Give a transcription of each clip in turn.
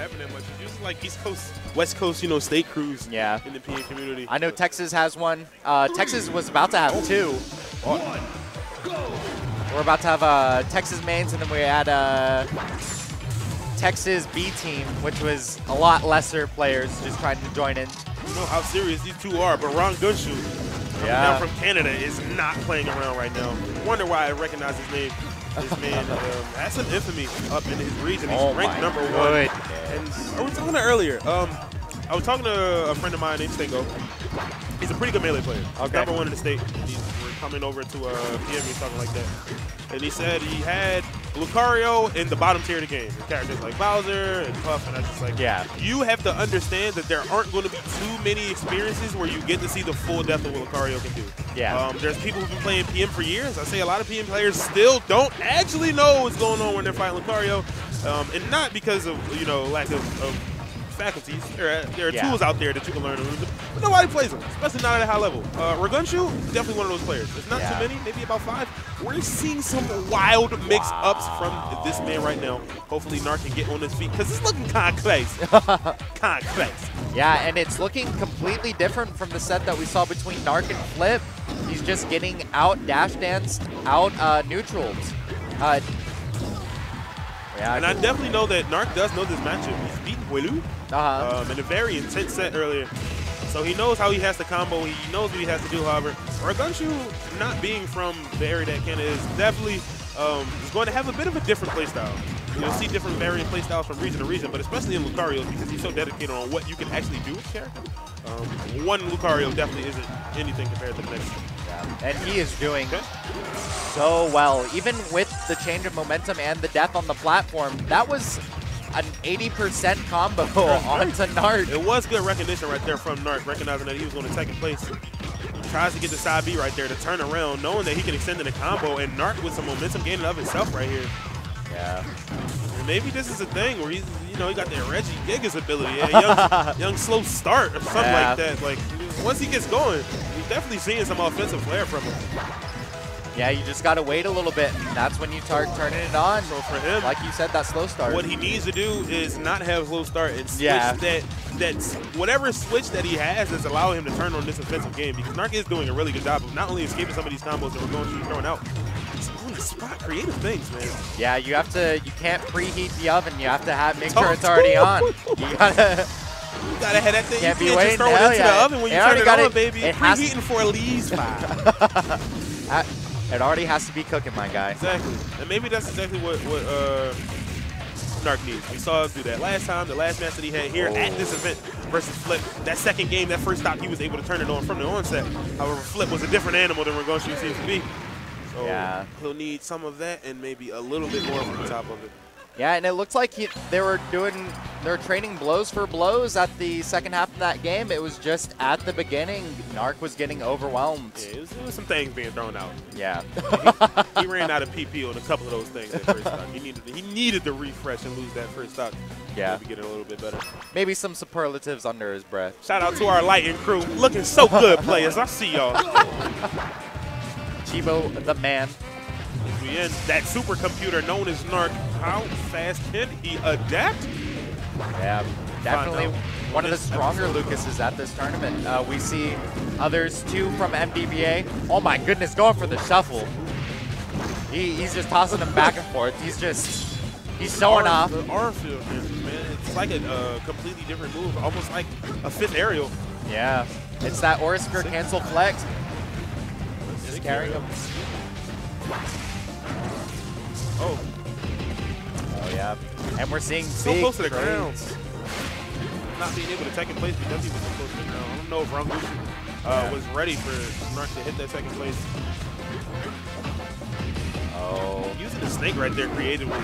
happen that much. It's usually like East Coast, West Coast, you know, state crews in the PN community. I know Texas has one. Texas was about to have two. We're about to have Texas mains, and then we had Texas B team, which was a lot lesser players just trying to join in. You know how serious these two are, but Rongunshu, now from Canada, is not playing around right now. Wonder why I recognize his name. This man has some infamy up in his region. He's ranked #1. And I was talking to earlier. I was talking to a friend of mine named Stingo. He's a pretty good melee player. Okay. #1 in the state. We're coming over to PM or something like that. And he said he had Lucario in the bottom tier of the game. Characters like Bowser and Puff, and I was just like, you have to understand that there aren't going to be too many experiences where you get to see the full depth of what Lucario can do. There's people who've been playing PM for years. I say a lot of PM players still don't actually know what's going on when they're fighting Lucario, and not because of, you know, lack of faculties. There are tools out there that you can learn, but nobody plays them, especially not at a high level. Rongunshu, definitely one of those players. There's not too many, maybe about 5. We're seeing some wild mix-ups from this man right now. Hopefully Narq can get on his feet, because it's looking kind of crazy. Kind of crazy. Yeah, and it's looking completely different from the set that we saw between Narq and Flip. He's just getting out dash danced, out neutrals. And I definitely know that Narq does know this matchup. He's beaten Huilu in a very intense set earlier. So he knows how he has to combo. He knows what he has to do, however. Rongunshu, not being from the area that Canada is, definitely is going to have a bit of a different playstyle. You'll see different variant playstyles from region to region, but especially in Lucario, because he's so dedicated on what you can actually do with the character. One Lucario definitely isn't anything compared to the next. And he is doing so well. Even with the change of momentum and the death on the platform, that was an 80% combo onto Narq. It was good recognition right there from Narq, recognizing that he was going to second place. Tries to get the side B right there to turn around, knowing that he can extend in a combo, and Narq with some momentum gaining of himself right here. And maybe this is a thing where he's, you know, he got that Reggie Gigas ability, young slow start or something like that. Like, once he gets going, he's definitely seeing some offensive flair from him. Yeah, you just got to wait a little bit, and that's when you start turning it on. So for him, like you said, that slow start. What he needs to do is not have slow start and switch whatever switch that he has is allowing him to turn on this offensive game, because Narq is doing a really good job of not only escaping some of these combos that we're going to be throwing out, he's on the spot, creative things, man. Yeah, you can't preheat the oven. You have to make sure it's already on. You gotta have that thing. You can't just throw it into the oven when you turn it on, baby. It's preheating for at least 5. It already has to be cooking, my guy. Exactly. And maybe that's exactly what Narq needs. We saw him do that last time, the last match that he had here at this event versus Flip. That second game, that first stop, he was able to turn it on from the onset. However, Flip was a different animal than Rongunshu seems to be. So he'll need some of that and maybe a little bit more from the top of it. Yeah, and it looks like they were training blows for blows at the second half of that game. It was just at the beginning, Narq was getting overwhelmed. Yeah, it was some things being thrown out. Yeah. He ran out of PP on a couple of those things at first stock. He needed to refresh and lose that first stock. Yeah. Maybe get it a little bit better. Maybe some superlatives under his breath. Shout out to our lighting crew. Looking so good, players. I see y'all. Chibo, the man. We in that supercomputer known as Narq. How fast can he adapt? Yeah, definitely one of the stronger Lucases at this tournament. We see others too from MDBA. Oh my goodness, going for the shuffle. He's just tossing them back and forth. He's showing off. The R field here, man. It's like a completely different move, almost like a fifth aerial. Yeah, it's that Orisker cancel flex. Just carrying him. Oh yeah, and we're seeing so close to the ground. Not being able to second place because he was so close to the ground. I don't know if Rongunshu was ready for Narq to hit that second place. Oh, using the snake right there creatively,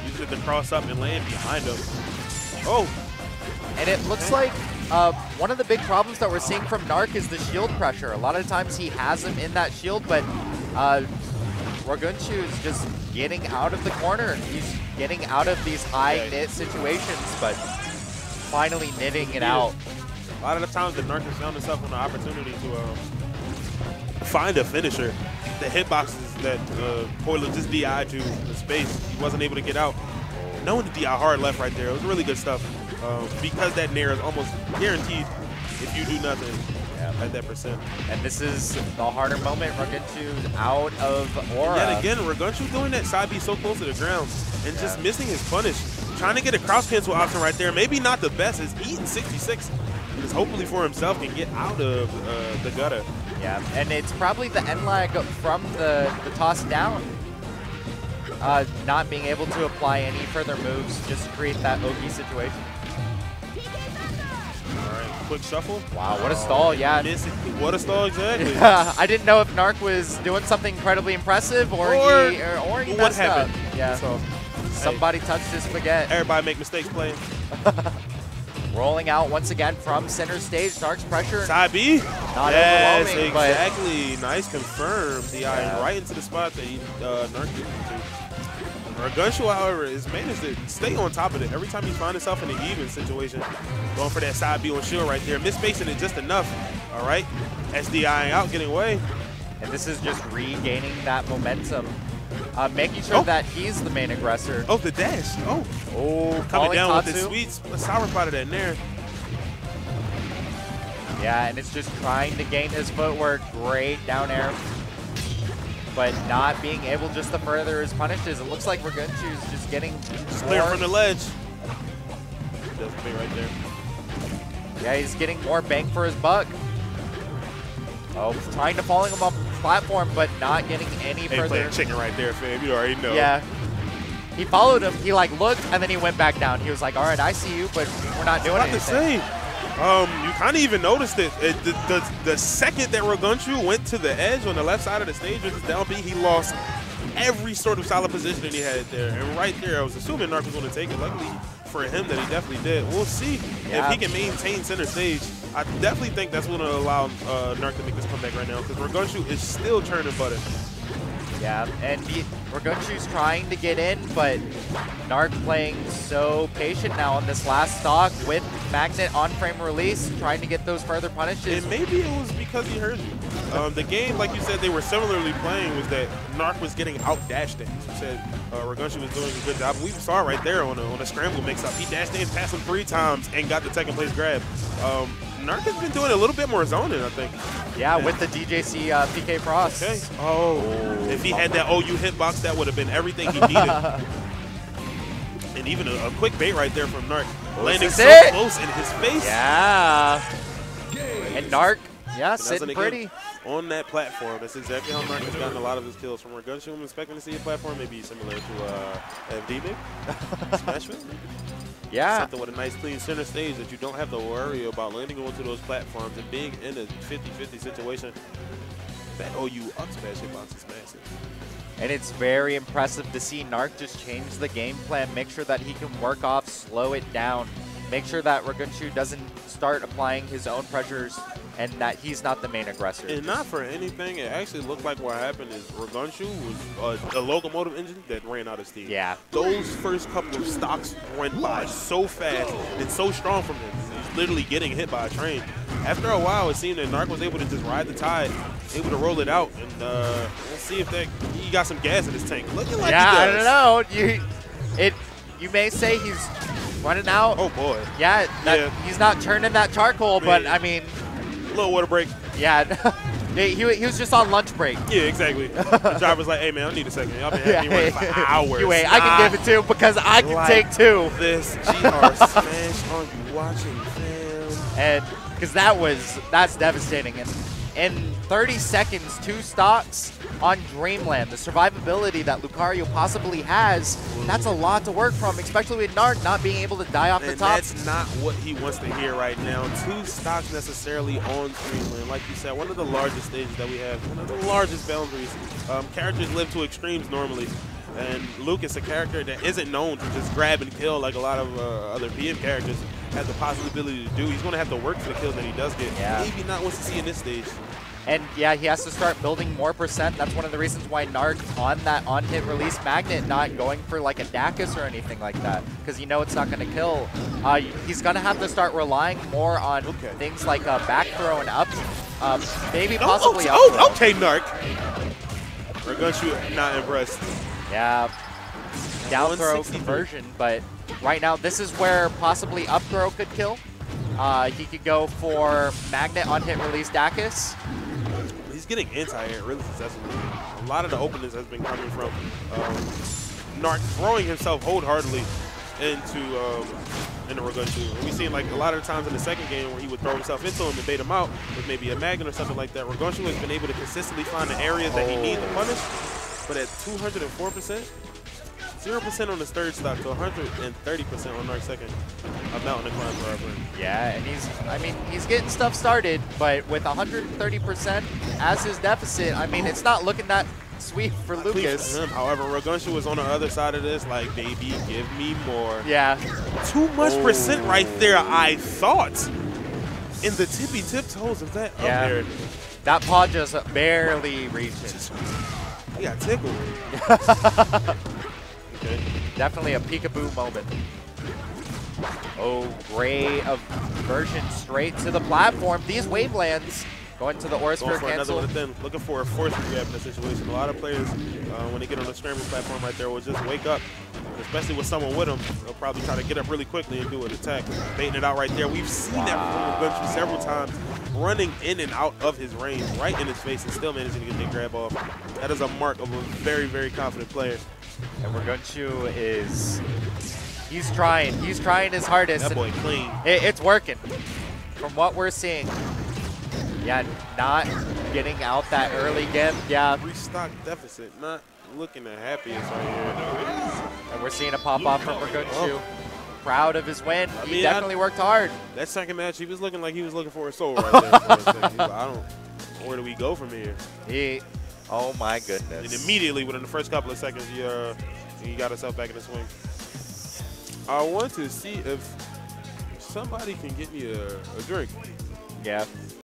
using it to cross up and land behind him. Oh, and it looks like one of the big problems that we're seeing from Narq is the shield pressure. A lot of times he has him in that shield, but Rongunshu is just getting out of the corner. He's getting out of these high-knit situations, but finally knitting it out. A lot of the times that Narq has found himself on the opportunity to find a finisher. The hitboxes that Coiler just DI'd to the space, he wasn't able to get out. knowing the DI hard left right there. It was really good stuff because that nair is almost guaranteed if you do nothing at that percent. And this is the harder moment. Rongunshu out of aura. Yet again, Rongunshu doing that side B so close to the ground and just missing his punish. Trying to get a cross cancel option right there. Maybe not the best. It's eating 66. Just hopefully for himself can get out of the gutter. Yeah, and it's probably the end lag from the toss down. Not being able to apply any further moves just to create that Oki situation. Alright, quick shuffle. Wow, what a stall, yeah. What a stall, exactly. I didn't know if Narq was doing something incredibly impressive or he messed up. Yeah. So, somebody touched his spaghetti. Everybody make mistakes playing. Rolling out once again from center stage. Narq's pressure. Side B. Not overwhelming, exactly. Nice confirm. DI right into the spot that Narq did to. Rongunshu, however, is managed to stay on top of it. Every time he finds himself in an even situation, going for that side B on shield right there, misspacing it just enough. All right. SDI out, getting away. And this is just regaining that momentum. Making sure that he's the main aggressor. Oh, the dash. Coming down with the sweet sour pot of that nair. Yeah, and it's just trying to gain his footwork. Great down air. But not being able just to further his punishes. It looks like Rongunshu's just getting clear from the ledge. Definitely right there. Yeah, he's getting more bang for his buck. Oh, trying to follow him off the platform, but not getting any further. Playing chicken right there, fam. You already know. Yeah. He followed him. He like looked, and then he went back down. He was like, "All right, I see you, but we're not doing anything." You kind of even noticed it. The second that Rongunshu went to the edge on the left side of the stage with his down B, he lost every sort of solid position that he had there. And right there, I was assuming Narq was going to take it. Luckily for him that he definitely did. We'll see if he can maintain center stage. I definitely think that's going to allow Narq to make this comeback right now because Rongunshu is still churning butter. Yeah, and Rongunshu's trying to get in, but Narq playing so patient now on this last stock with Magnet on frame release, trying to get those further punishes. And maybe it was because he heard you. The game, like you said, they were similarly playing was that Narq was getting out-dashed in. You said Rongunshu was doing a good job. We saw it right there on a scramble mix-up. He dashed in, passed him 3 times, and got the second place grab. Narq has been doing a little bit more zoning, I think. Yeah, with the DJC PK Frost. Okay. If he had that OU hitbox, that would have been everything he needed. And even a quick bait right there from Narq. Landing so close in his face. Yeah. And Narq, sitting pretty. On that platform. That's exactly how Narq has gotten a lot of his kills. From Rongunshu, I'm expecting to see a platform maybe similar to MD Smashville. Yeah. Something with a nice clean center stage that you don't have to worry about landing onto those platforms and being in a 50-50 situation. That OU up smash hitbox is massive. And it's very impressive to see Narq just change the game plan, make sure that he can work off, slow it down, make sure that Rongunshu doesn't start applying his own pressures and that he's not the main aggressor. And not for anything, it actually looked like what happened is Rongunshu was a locomotive engine that ran out of steam. Yeah. Those first couple of stocks went by so fast and so strong from him. He's literally getting hit by a train. After a while, it seemed that Narq was able to just ride the tide, able to roll it out, and we'll see if he got some gas in his tank. Looking like he does. I don't know. You may say he's running out. Oh boy. Yeah, he's not turning that charcoal, but I mean, a little water break. Yeah, he was just on lunch break. Yeah, exactly. The driver's like, "Hey man, I need a second. Y'all been having me running for hours. You wait, I can give it 2 because I can take 2. This GR smash on you watching, fam. And because that's devastating. And in 30 seconds, 2 stocks on Dreamland. The survivability that Lucario possibly has, that's a lot to work from, especially with Narq not being able to die off the top. That's not what he wants to hear right now. 2 stocks necessarily on Dreamland. Like you said, one of the largest stages that we have, one of the largest boundaries. Characters live to extremes normally. And Luke is a character that isn't known to just grab and kill like a lot of other PM characters have the possibility to do. He's going to have to work for the kills that he does get. Maybe not what to see in this stage. And yeah, he has to start building more percent. That's one of the reasons why Narq on that on-hit release magnet not going for like a Dacus or anything like that, because you know it's not going to kill. He's going to have to start relying more on things like back throw and up, maybe possibly up throw. Okay, Narq. Rongunshu not impressed. Yeah. down throw conversion, but right now this is where possibly up throw could kill. He could go for Magnet on hit release Dacus. He's getting anti-air really successfully. A lot of the openings has been coming from Narq throwing himself wholeheartedly into the Rongunshu. And we've seen like a lot of the times in the second game where he would throw himself into him and bait him out with maybe a Magnet or something like that. Rongunshu has been able to consistently find the areas that he needs to punish, but at 204%, 0% on his third stock to 130% on Narq's second. I'm out on the climb forever. Yeah, and he's getting stuff started, but with 130% as his deficit, I mean, it's not looking that sweet for Lucas. For him. However, Rongunshu was on the other side of this, like, baby, give me more. Yeah. Too much percent right there, I thought. In the tippy tiptoes of that up there. That paw just barely reaches. He got tickled. Okay. Definitely a peekaboo moment. Oh, great aversion straight to the platform. These wavelands going to the Aura Sphere cancel. Looking for a fourth grab in the situation. A lot of players, when they get on the scramble platform right there, will just wake up. Especially with someone with them, they'll probably try to get up really quickly and do an attack. Baiting it out right there. We've seen that from Rongunshu several times, running in and out of his range, right in his face, and still managing to get the grab off. That is a mark of a very, very confident player. And Rongunshu is, he's trying his hardest. That boy clean. It's working from what we're seeing. Yeah, not getting out that early game. Yeah. Restock deficit, not looking the happiest right here. And we're seeing a pop off from Rongunshu. Proud of his win. He definitely worked hard. That second match, he was looking like he was looking for a soul right there. For a second. He was like, where do we go from here? Oh my goodness. And immediately within the first couple of seconds, he got himself back in the swing. I want to see if somebody can get me a drink. Yeah.